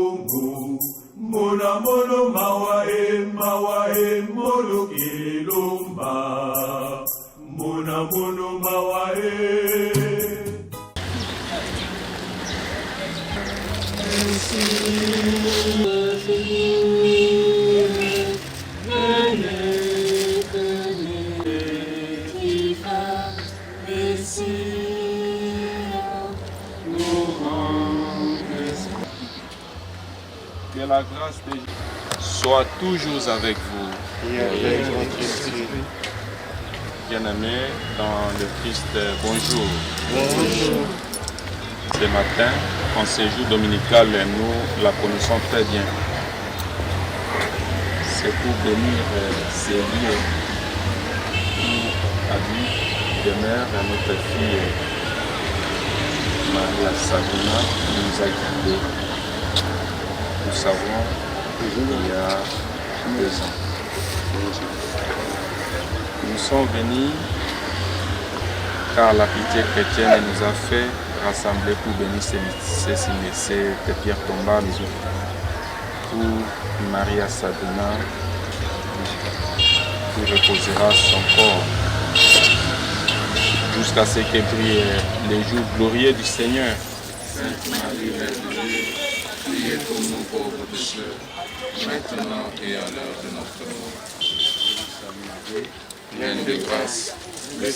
kilungu mona mono mawa e molo kilumba mona mono mawa e. Que la grâce de Dieu soit toujours avec vous. Et avec votre esprit. Bien-aimés dans le Christ, bonjour. Bonjour. Ce matin, en séjour dominical, nous la connaissons très bien. C'est pour bénir ces lieux où habite, demeure notre fille Maria Sabrina qui nous a guidés. Nous savons il y a 2 ans. Nous sommes venus car la pitié chrétienne nous a fait rassembler pour bénir cette pierre tombale pour Maria Sabrina qui reposera son corps jusqu'à ce que brille les jours glorieux du Seigneur. Sainte Marie, Mère de Dieu, priez pour nous pauvres pécheurs, maintenant et à l'heure de notre mort. Pleine de grâce, et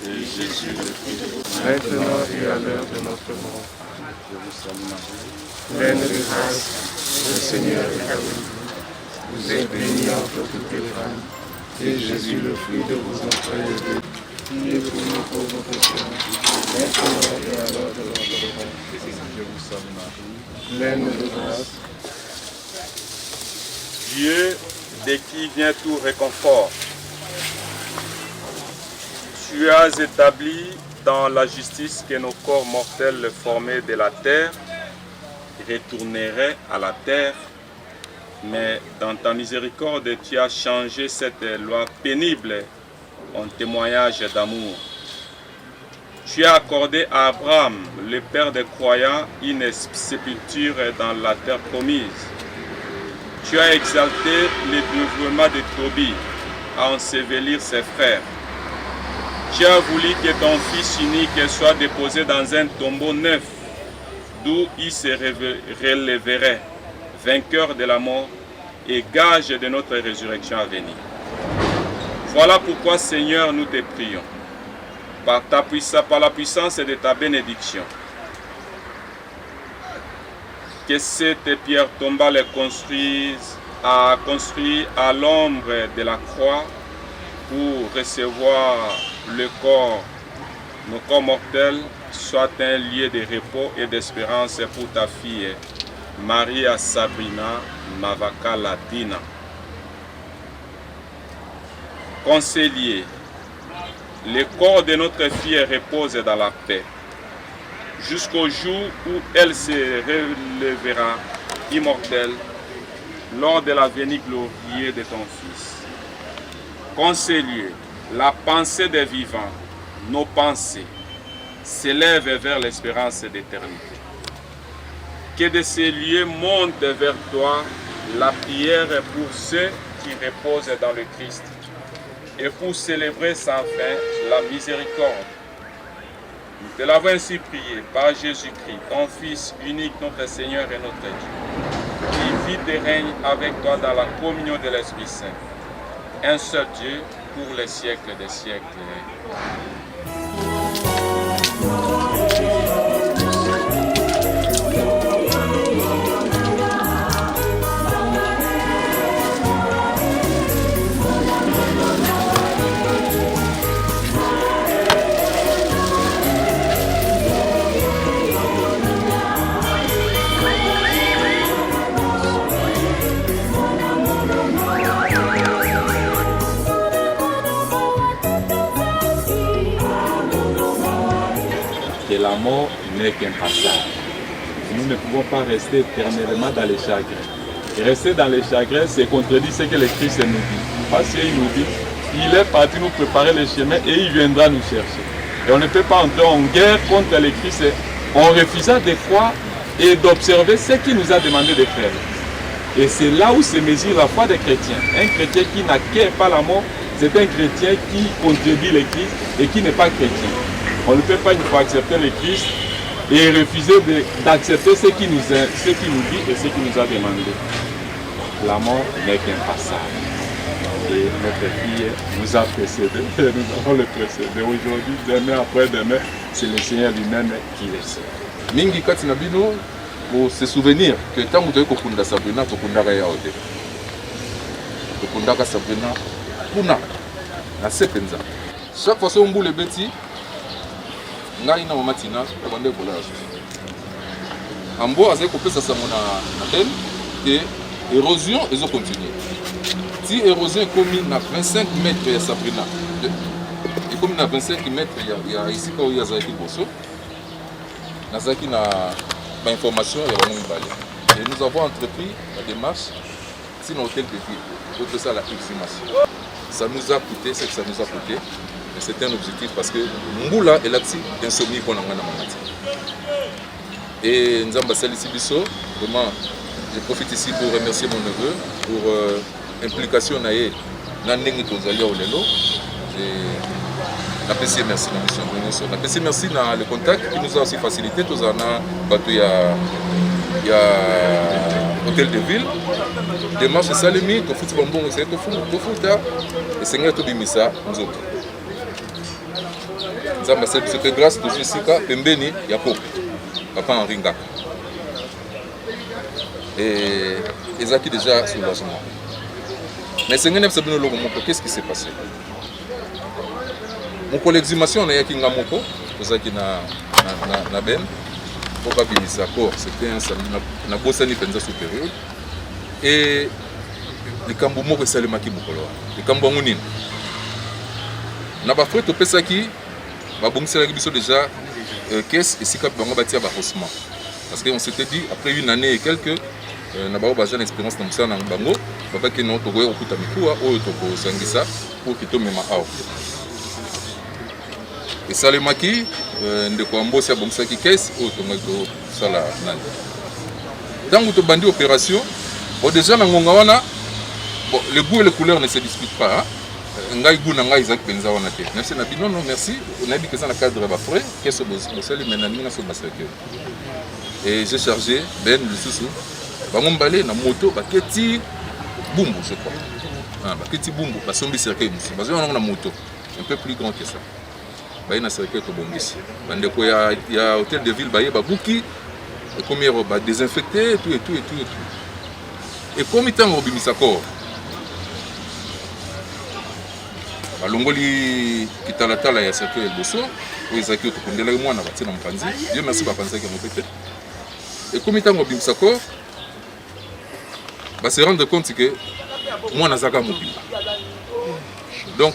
Jésus le fruit de vos mains, Maintenant et à l'heure de notre mort. Pleine de grâce, le Seigneur est avec vous. Vous êtes bénie entre toutes les femmes, et Jésus, le fruit de vos entrailles, est béni. Priez pour nous pauvres pécheurs, maintenant et à l'heure de notre mort. Je vous salue Marie. Pleine de grâce. Dieu de qui vient tout réconfort, tu as établi dans la justice que nos corps mortels formés de la terre retourneraient à la terre, mais dans ta miséricorde, tu as changé cette loi pénible en témoignage d'amour. Tu as accordé à Abraham, le père des croyants, une sépulture dans la terre promise. Tu as exalté le dévouement de Tobie à ensevelir ses frères. Tu as voulu que ton fils unique soit déposé dans un tombeau neuf, d'où il se relèverait, vainqueur de la mort et gage de notre résurrection à venir. Voilà pourquoi, Seigneur, nous te prions, par la puissance de ta bénédiction, que cette pierre tombale a construit à l'ombre de la croix pour recevoir nos corps mortels, soit un lieu de repos et d'espérance pour ta fille, Maria Sabrina Mavaka Ladina. Conseiller, le corps de notre fille repose dans la paix, jusqu'au jour où elle se relèvera immortelle lors de la venue glorieuse de ton Fils. Conseiller, la pensée des vivants, nos pensées, s'élèvent vers l'espérance d'éternité. Que de ces lieux monte vers toi la prière pour ceux qui reposent dans le Christ et pour célébrer sans fin la miséricorde. Nous te l'avons ainsi prié par Jésus-Christ, ton Fils unique, notre Seigneur et notre Dieu, qui vit et règne avec toi dans la communion de l'Esprit Saint, un seul Dieu pour les siècles des siècles. Que la mort n'est qu'un passage. Nous ne pouvons pas rester éternellement dans les chagrins. Et rester dans les chagrins, c'est contredire ce que le Christ nous dit. Parce qu'il nous dit, il est parti nous préparer le chemin et il viendra nous chercher. Et on ne peut pas entrer en guerre contre le Christ en refusant de croire et d'observer ce qu'il nous a demandé de faire. Et c'est là où se mesure la foi des chrétiens. Un chrétien qui n'acquiert pas la mort, c'est un chrétien qui contredit le Christ et qui n'est pas chrétien. On ne peut pas une fois accepter le Christ et refuser d'accepter ce qu'il nous dit et ce qu'il nous a demandé. La mort n'est qu'un passage. Et notre fille nous a précédés, nous avons le précédé aujourd'hui, demain, après-demain, c'est le Seigneur lui-même qui le sait. Mingi kati na bino pour se souvenir que tant que tu as Sabrina, tu as yaote. Tu as Sabrina, puna, na sepenza. Chaque fois que on boule beti, ngai na matina, tu bande kola. Ambo azai kopé ça na ben et érosion ils ont continué. Si érosion est commis à 25 mètres de Sabrina, et comme à 25 mètres il y a ici quand il y a Zaki Bosso, Nazaki na information et nous avons entrepris la démarche si l'hôtel de ville, d'autres ça la exhumation. Ça nous a coûté ce que ça nous a coûté, mais c'était un objectif parce que Mboula est l'actif d'insomnie pour la Mamati. Et Nzamba Salisi Bisso, vraiment, je profite ici pour remercier mon neveu pour l'implication naïe dans Nengi au Lelo. La PC merci la mission. La PC merci dans le contact qui nous a aussi facilité. Tout ça il y a hôtel de ville. Démarche Salemi, tu fous bon c'est tu fous et c'est ngatu bimisa nous autres. Nzamba c'est grâce à Jessica Pembeni Yapo. Papa Henri Ngaka. Et ils ont déjà soulagement. Mais c'est un qu'est-ce qui s'est passé? Mon collègue Zimation a été Ngamoko, na Ben, pour pas finir sa corps. C'était un bossani penza supérieur. Et les Kamboumou que c'est le maki Mukolo. Les Kamboumounine. Na ba frère topé ça qui, ba bongsi la biso déjà caisse et si cap bango bâtir ba haussement. Parce qu'on s'était dit après une année et quelques na ba ba jeune expérience na musana na bango, baba ki no togoye okuta mikuwa oyo toko sangisa pour que to mema aw. Et ça le maki de ko ambosa bongsa ki caisse oyo to ngako sala nani. Dans to bandi opération, bon déjà na ngonga wana bon le goût et les couleurs ne se disputent pas hein. Ngai guna ngai Isaac Benza wana te. Merci na bino non merci. On a dit que ça na cadre ba frère, qu'est-ce que c'est le menani na so basake. Et j'ai chargé Ben le sousou. Bangombalé na moto baketi bumbu je crois. Ah baketi bumbu basombi cercueil musi. Bazo na moto un peu plus grand que ça. Ba ina cercueil to bongisi. Bande ko ya hôtel de ville ba ye ba buki et comme il va désinfecter tout. Et comme il t'en obimisa corps. Balongoli kitalatala ya cercueil bosso o ezaki to kondela mwana batina mpanzi. Dieu merci ba panza ki mo pété. Et comme il t'en obimisa corps va se rendre compte que moi nazaka mobile. Donc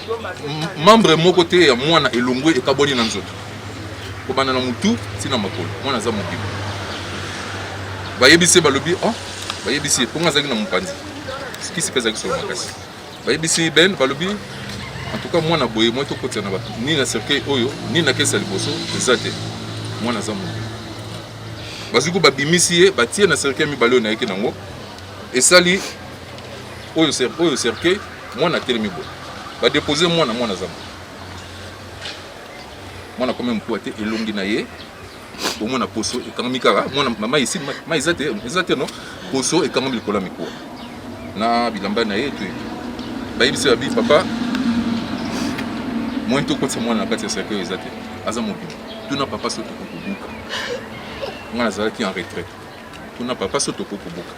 membre mon côté moi na elongwe et kaboni na nzoto. Ko bana na mutu tina makolo. Moi naza mobile. Ba yebisi balobi ba yebisi ponga zaki na mpanzi. Ce qui se passe avec sur makasi. Ba yebisi ben balobi en tout cas moi na boye moi to côté na batu ni na cercueil oyo ni na kesa liboso ezate. Moi naza mobile. Baziku ba bimisi ba tie na cercueil mi balo na yeki nango. Et ça, oyo cercueil, moi na telemi bo. Va déposer moi na zamba. Moi na quand même poité elongi na ye. Pour moi na poso et quand mikara, moi na mama ici, ma ezate non. Poso et quand même likola miko. Na bilamba na ye tu. Ba yebisi abi papa. Moi to côté moi na kati cercueil ezate. Aza mobile. Tu na papa soto kokubuka. Moi na zala qui en retraite. Tu na papa soto kokubuka.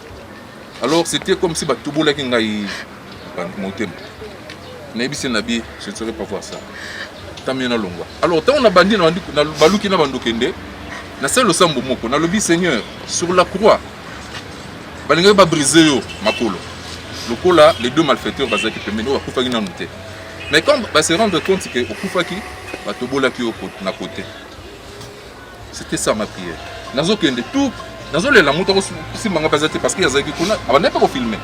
Alors c'était comme si Batubola qui ngai monté. Naibisi nabi, je ne saurais pas voir ça. Tamina longwa. Alors tant on a bandit na baluki na bandokende, na selo sambo moko, na lobi Seigneur sur la croix. Balinga ba briser yo makolo. Lokola les deux malfaiteurs bazaki pemeno ba kufa na noté. Mais quand va se rendre compte que au kufa ki Batubola ki na côté. C'était ça ma prière. Nazo kende tout Nazola la moto si manga bazate parce que yazaki kuna abane pas filmer.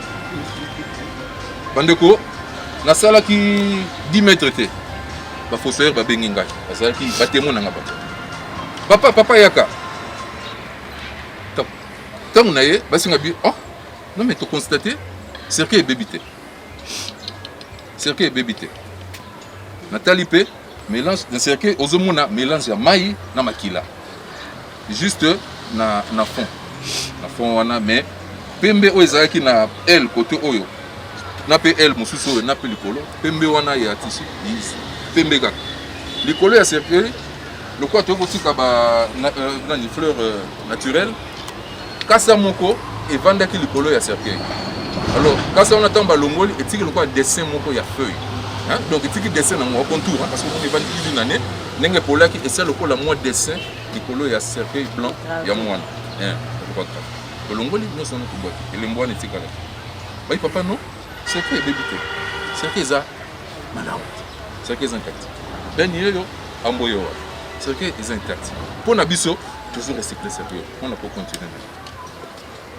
Bandeko na sala ki 10 mètres té. Ba fossoyeur ba bengi ngai. Bazaki ba témoin na ngaba. Papa yaka. Top. tant on a eu, bah c'est un oh non mais tu constaté, cercueil est bébité. Cercueil est bébité. Nathalie P mélange d'un cercueil aux homona mélange ya mai na makila. Juste na fond. Na fond wana mais pembe o ezaki na elle côté oyo. Na pe elle mosusu oyo na pe likolo. Pembe wana ya tissu pembe kaka. Likolo ya cercueil le quoi to kotika ba na ni fleur naturelle. Kasa moko et vandaki likolo ya cercueil. Alors kasa on attend ba longoli et tiki le quoi dessin moko ya feuille. Hein? Donc il dessin dans mon contour hein, parce que on est vendu une année n'engue pola qui essaie le coup la moi dessin likolo ya cercueil blanc ya moi hein le longoli nous sommes tout boîte et le moi n'était pas là bah papa non cercueil bébité cercueil za malade cercueil intact ben il yo amboyo cercueil est intact pour nabiso toujours recycler cercueil on a pas continuer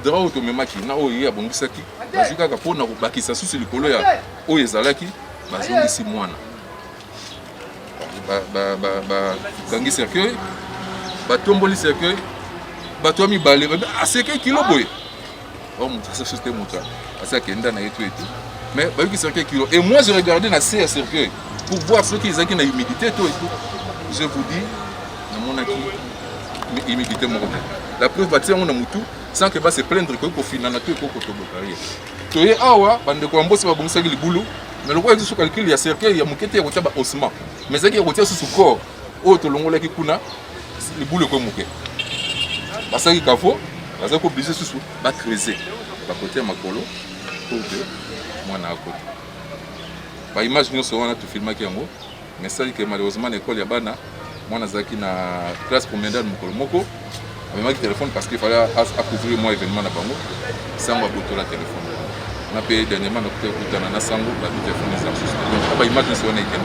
dra auto memaki na oyo ya bongisaki bazuka ka pona bakisa susu likolo ya oyo ezalaki bazongisi mwana kangi cercueil batomboli cercueil bato mibale cercueil kilo boye oh mon ça c'était mon cas ça kenda na yetu etu mais bayuki cercueil kilo et moi je regardais na ce cercueil pour voir ce qu'ils ont qui na humidité tout et tout je vous dis na monaki humidité mon côté la preuve batia on a mutu sans que va se plaindre que pour finana tout ko toboka rien toye awa bande ko mbosi babongisa libulu. Mais le roi est sous calcul, il y a cercueil, il y a mouqueté, il y a osman. Mais ce qui est retiré sous corps, autre longue qui kuna, le boule comme mouquet. Parce que kafo, parce que obligé sous, va creuser, va côté ma colo, pour que moi na côté. Par image nous serons là tout filmer qui en haut, mais ça que malheureusement l'école yabana, moi na zaki na classe commandant mukolo moko, avec ma téléphone parce qu'il fallait couvrir moi événement na bango, sans moi boto la téléphone. On a payé dernièrement notre sango la image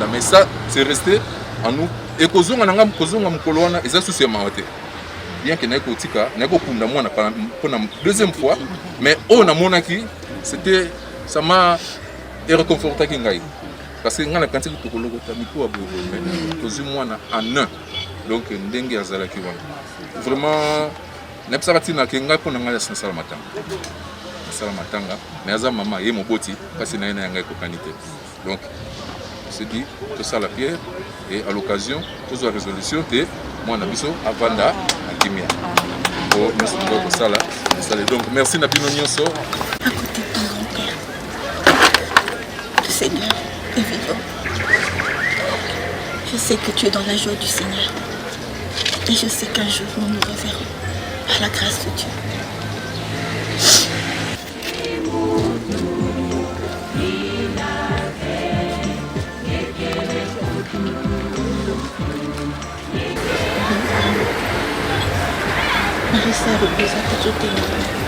mais ça c'est resté en nous et kozonga nanga kozonga mukolo wana eza souci maote bien que naiko tika naiko punda mwana pour la deuxième fois mais on a monaki c'était ça m'a réconforté kingai parce que ngana kanti tokolo kota miko abo kozu mwana en un donc ndenge azalaki wana vraiment nepsakati na kenga pour nanga ya sala matanga sala matanga mais aza maman et mon boti parce que na yanga ko kanité donc c'est dit tout ça la pierre et à l'occasion tous la résolution de moi na biso avanda akimia pour nous pour ça là donc merci na bino nyonso à côté de ton grand-père le Seigneur est vivant je sais que tu es dans la joie du Seigneur et je sais qu'un jour nous nous reverrons par la grâce de Dieu. Marissa repose à côté de moi.